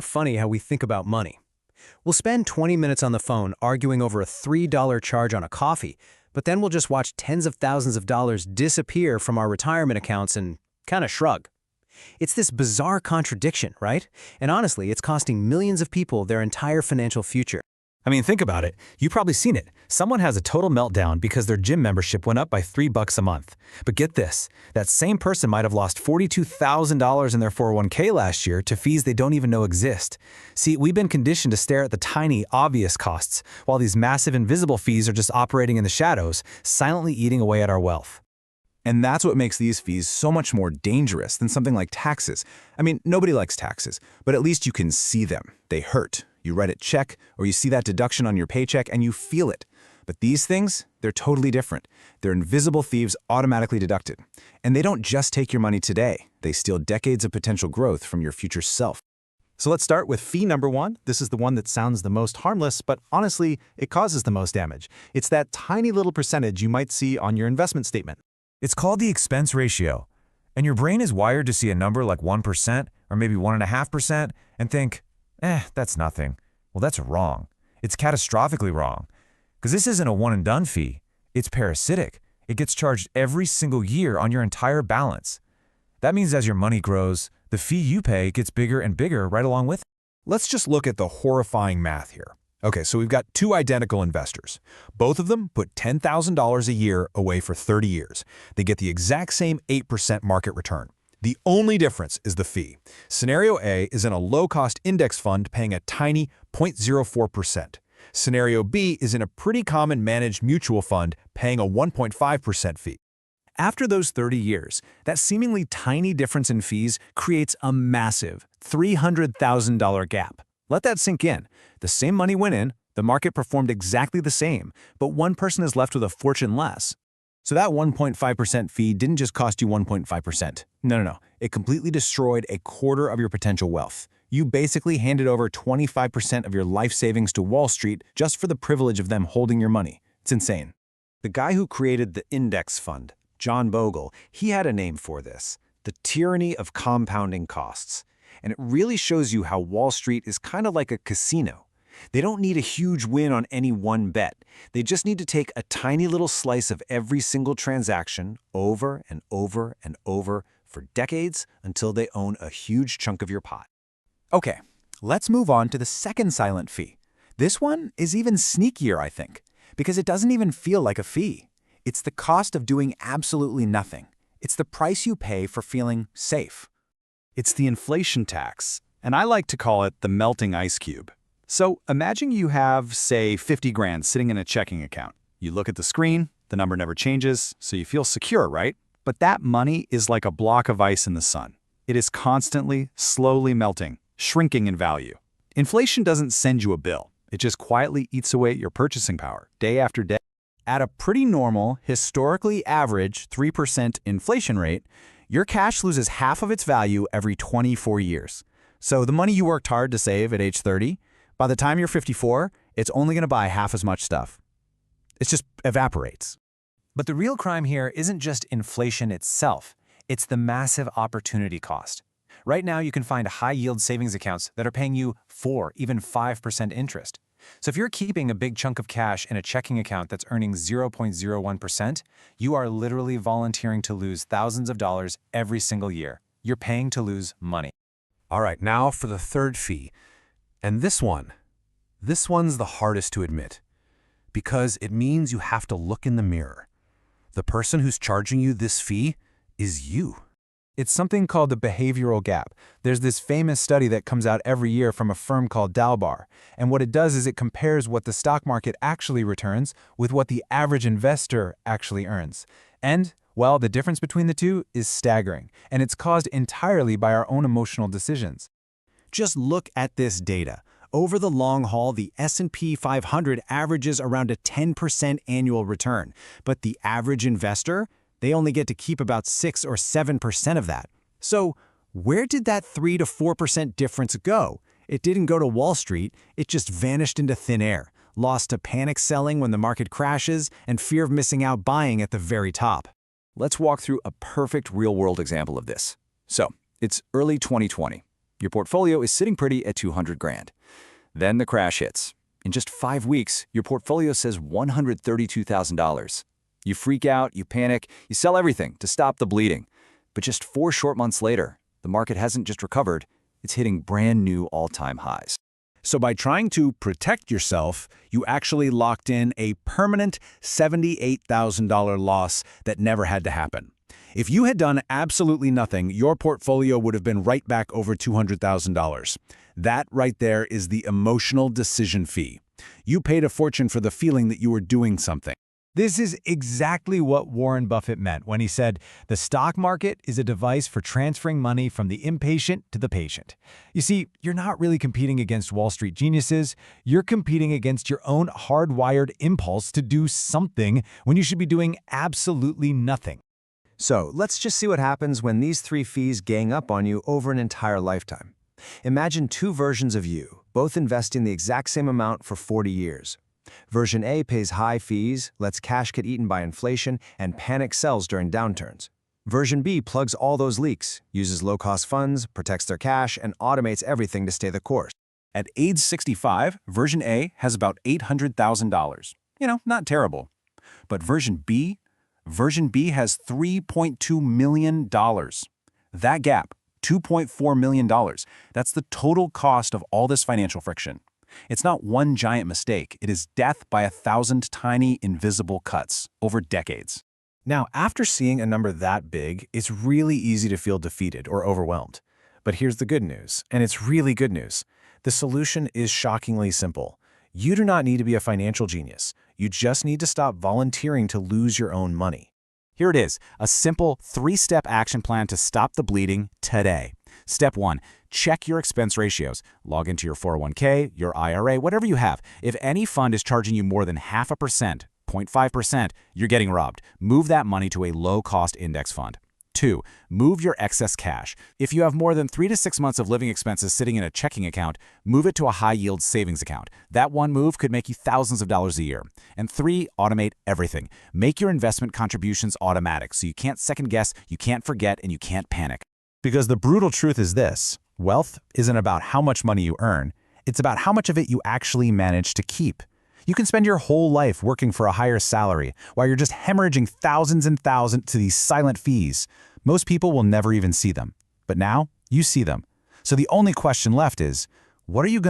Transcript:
Funny how we think about money. We'll spend 20 minutes on the phone arguing over a $3 charge on a coffee, but then we'll just watch tens of thousands of dollars disappear from our retirement accounts and kind of shrug. It's this bizarre contradiction, right? And honestly, it's costing millions of people their entire financial future. I mean, think about it. You've probably seen it. Someone has a total meltdown because their gym membership went up by $3 a month. But get this, that same person might have lost $42,000 in their 401k last year to fees they don't even know exist. See, we've been conditioned to stare at the tiny, obvious costs, while these massive invisible fees are just operating in the shadows, silently eating away at our wealth. And that's what makes these fees so much more dangerous than something like taxes. I mean, nobody likes taxes, but at least you can see them. They hurt. You write a check, or you see that deduction on your paycheck and you feel it. But these things, they're totally different. They're invisible thieves automatically deducted. And they don't just take your money today. They steal decades of potential growth from your future self. So let's start with fee number one. This is the one that sounds the most harmless, but honestly, it causes the most damage. It's that tiny little percentage you might see on your investment statement. It's called the expense ratio. And your brain is wired to see a number like 1% or maybe 1.5% and think, that's nothing. Well, that's wrong. It's catastrophically wrong. Because this isn't a one-and-done fee. It's parasitic. It gets charged every single year on your entire balance. That means as your money grows, the fee you pay gets bigger and bigger right along with it. Let's just look at the horrifying math here. Okay, so we've got two identical investors. Both of them put $10,000 a year away for 30 years. They get the exact same 8% market return. The only difference is the fee. Scenario A is in a low-cost index fund paying a tiny 0.04%. Scenario B is in a pretty common managed mutual fund paying a 1.5% fee. After those 30 years, that seemingly tiny difference in fees creates a massive $300,000 gap. Let that sink in. The same money went in, the market performed exactly the same, but one person is left with a fortune less. So that 1.5% fee didn't just cost you 1.5%. No. It completely destroyed a quarter of your potential wealth. You basically handed over 25% of your life savings to Wall Street just for the privilege of them holding your money. It's insane. The guy who created the index fund, John Bogle, he had a name for this: the tyranny of compounding costs. And it really shows you how Wall Street is kind of like a casino. They don't need a huge win on any one bet. They just need to take a tiny little slice of every single transaction over and over and over for decades until they own a huge chunk of your pot. Okay, let's move on to the second silent fee. This one is even sneakier, I think, because it doesn't even feel like a fee. It's the cost of doing absolutely nothing. It's the price you pay for feeling safe. It's the inflation tax, and I like to call it the melting ice cube. So imagine you have, say, 50 grand sitting in a checking account. You look at the screen, the number never changes, so you feel secure, right? But that money is like a block of ice in the sun. It is constantly, slowly melting, shrinking in value. Inflation doesn't send you a bill. It just quietly eats away at your purchasing power, day after day. At a pretty normal, historically average 3% inflation rate, your cash loses half of its value every 24 years. So the money you worked hard to save at age 30, by the time you're 54, it's only going to buy half as much stuff. It just evaporates. But the real crime here isn't just inflation itself. It's the massive opportunity cost. Right now, you can find high-yield savings accounts that are paying you 4, even 5% interest. So if you're keeping a big chunk of cash in a checking account that's earning 0.01%, you are literally volunteering to lose thousands of dollars every single year. You're paying to lose money. All right, now for the third fee. And this one's the hardest to admit, because it means you have to look in the mirror. The person who's charging you this fee is you. It's something called the behavioral gap. There's this famous study that comes out every year from a firm called Dalbar. And what it does is it compares what the stock market actually returns with what the average investor actually earns. And, well, the difference between the two is staggering. And it's caused entirely by our own emotional decisions. Just look at this data. Over the long haul, the S&P 500 averages around a 10% annual return. But the average investor, they only get to keep about 6 or 7% of that. So where did that 3 to 4% difference go? It didn't go to Wall Street, it just vanished into thin air, lost to panic selling when the market crashes and fear of missing out buying at the very top. Let's walk through a perfect real-world example of this. So, it's early 2020. Your portfolio is sitting pretty at 200 grand. Then the crash hits. In just 5 weeks, your portfolio says $132,000. You freak out, you panic, you sell everything to stop the bleeding. But just 4 short months later, the market hasn't just recovered, it's hitting brand new all-time highs. So by trying to protect yourself, you actually locked in a permanent $78,000 loss that never had to happen. If you had done absolutely nothing, your portfolio would have been right back over $200,000. That right there is the emotional decision fee. You paid a fortune for the feeling that you were doing something. This is exactly what Warren Buffett meant when he said, the stock market is a device for transferring money from the impatient to the patient. You see, you're not really competing against Wall Street geniuses. You're competing against your own hardwired impulse to do something when you should be doing absolutely nothing. So let's just see what happens when these 3 fees gang up on you over an entire lifetime. Imagine 2 versions of you, both investing the exact same amount for 40 years. Version A pays high fees, lets cash get eaten by inflation, and panic sells during downturns. Version B plugs all those leaks, uses low-cost funds, protects their cash, and automates everything to stay the course. At age 65, version A has about $800,000. Not terrible. But version B has $3.2 million. That gap, $2.4 million, that's the total cost of all this financial friction. It's not one giant mistake. It is death by 1,000 tiny, invisible cuts over decades. Now, after seeing a number that big, it's really easy to feel defeated or overwhelmed. But here's the good news, and it's really good news. The solution is shockingly simple. You do not need to be a financial genius. You just need to stop volunteering to lose your own money. Here it is, a simple 3-step action plan to stop the bleeding today. Step 1, check your expense ratios. Log into your 401k, your IRA, whatever you have. If any fund is charging you more than 0.5%, 0.5%, you're getting robbed. Move that money to a low-cost index fund. 2, move your excess cash. If you have more than 3 to 6 months of living expenses sitting in a checking account, move it to a high-yield savings account. That one move could make you thousands of dollars a year. And 3, automate everything. Make your investment contributions automatic so you can't second-guess, you can't forget, and you can't panic. Because the brutal truth is this: wealth isn't about how much money you earn. It's about how much of it you actually manage to keep. You can spend your whole life working for a higher salary while you're just hemorrhaging thousands and thousands to these silent fees. Most people will never even see them. But now, you see them. So the only question left is, what are you going to